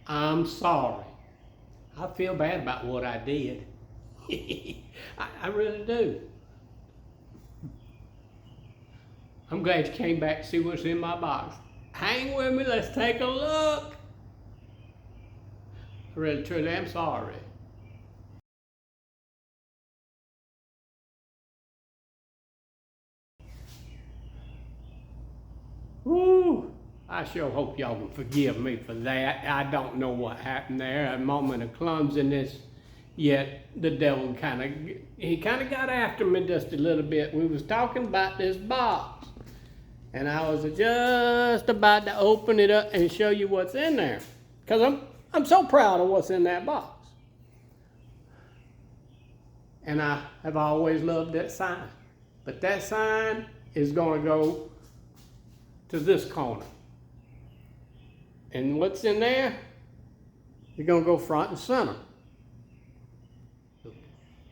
I'm sorry. I feel bad about what I did. I really do. I'm glad you came back to see what's in my box. Hang with me, let's take a look. I really truly am sorry. Woo! I sure hope y'all can forgive me for that. I don't know what happened there. A moment of clumsiness, yet the devil kind of got after me just a little bit. We was talking about this box, and I was just about to open it up and show you what's in there, because I'm so proud of what's in that box. And I have always loved that sign, but that sign is going to go to this corner. And what's in there? You're gonna go front and center.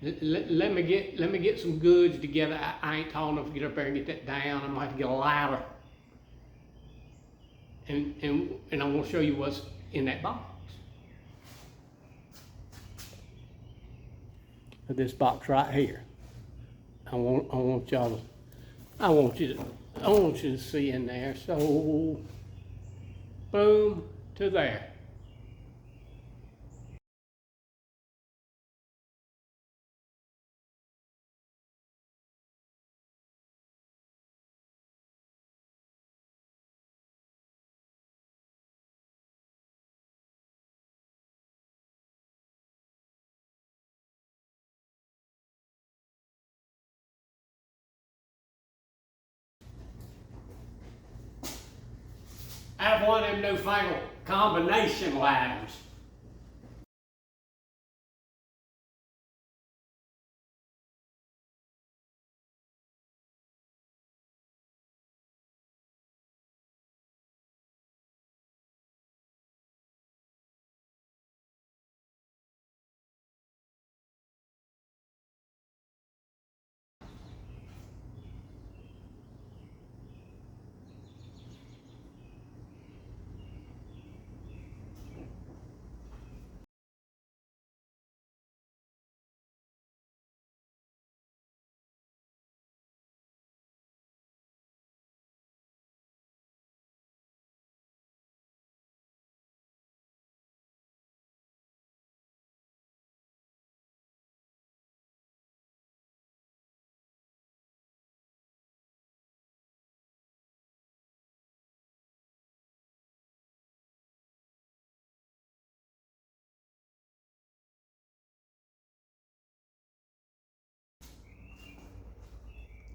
Let me get some goods together. I ain't tall enough to get up there and get that down. I'm gonna have to get a ladder. And I'm gonna show you what's in that box. This box right here. I want you to see in there. So boom to there. I have one of them newfangled combination ladders.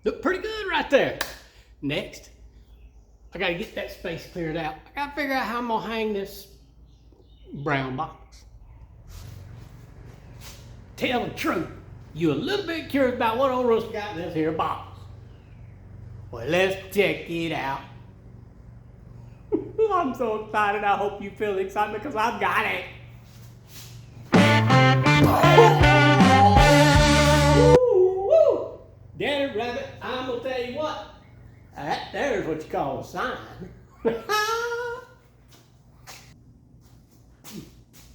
Look pretty good right there. Next, I gotta get that space cleared out. I gotta figure out how I'm gonna hang this brown box. Tell the truth, you're a little bit curious about what old Russ got in this here box. Well, let's check it out. I'm so excited. I hope you feel the excitement because I've got it. Woo! Daddy Rabbit, I'm gonna tell you what. That there's what you call a sign.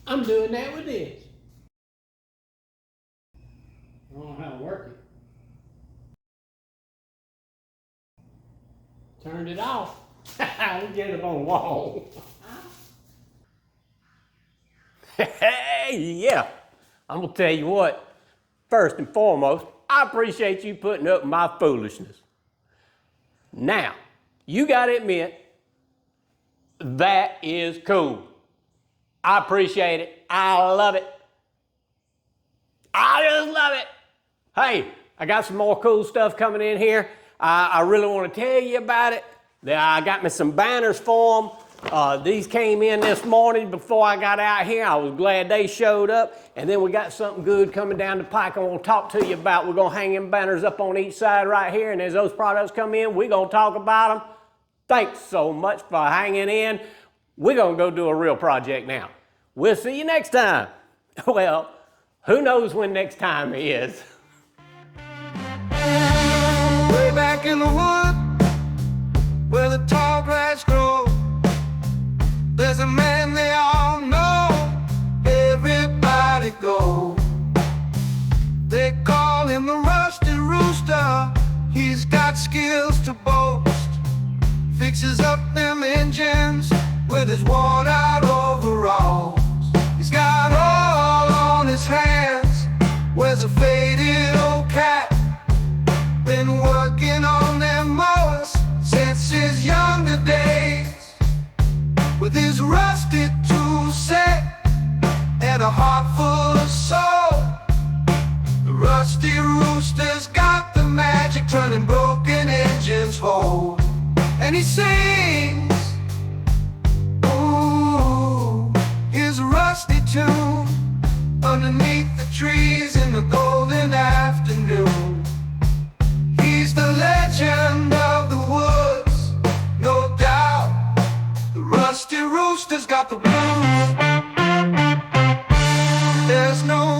I'm doing that with this. I don't know how to work it. Turned it off. We'll get it up on the wall. Hey, yeah. I'm gonna tell you what. First and foremost, I appreciate you putting up with my foolishness. Now, you gotta admit, that is cool. I appreciate it. I love it. I just love it. Hey, I got some more cool stuff coming in here. I really want to tell you about it. I got me some banners for them. These came in this morning before I got out here. I was glad they showed up. And then we got something good coming down the pike I want to talk to you about. We're going to hang them banners up on each side right here. And as those products come in, we're going to talk about them. Thanks so much for hanging in. We're going to go do a real project now. We'll see you next time. Well, who knows when next time is. Way back in the wood, where the tall grass grows, there's a man they all know. got skills to boast. Fixes up them engines with his worn out overalls. He's got all on his hands, wears a faded old cap. Been working on them mowers since his younger days. With his rusty tool set and a heart full of soul, the Rusty Rooster's got the magic, turning broken engines whole. And he sings, ooh, his rusty tune underneath the trees in the golden afternoon. He's the legend of the woods, no doubt. The Rusty Rooster's got the blues. There's no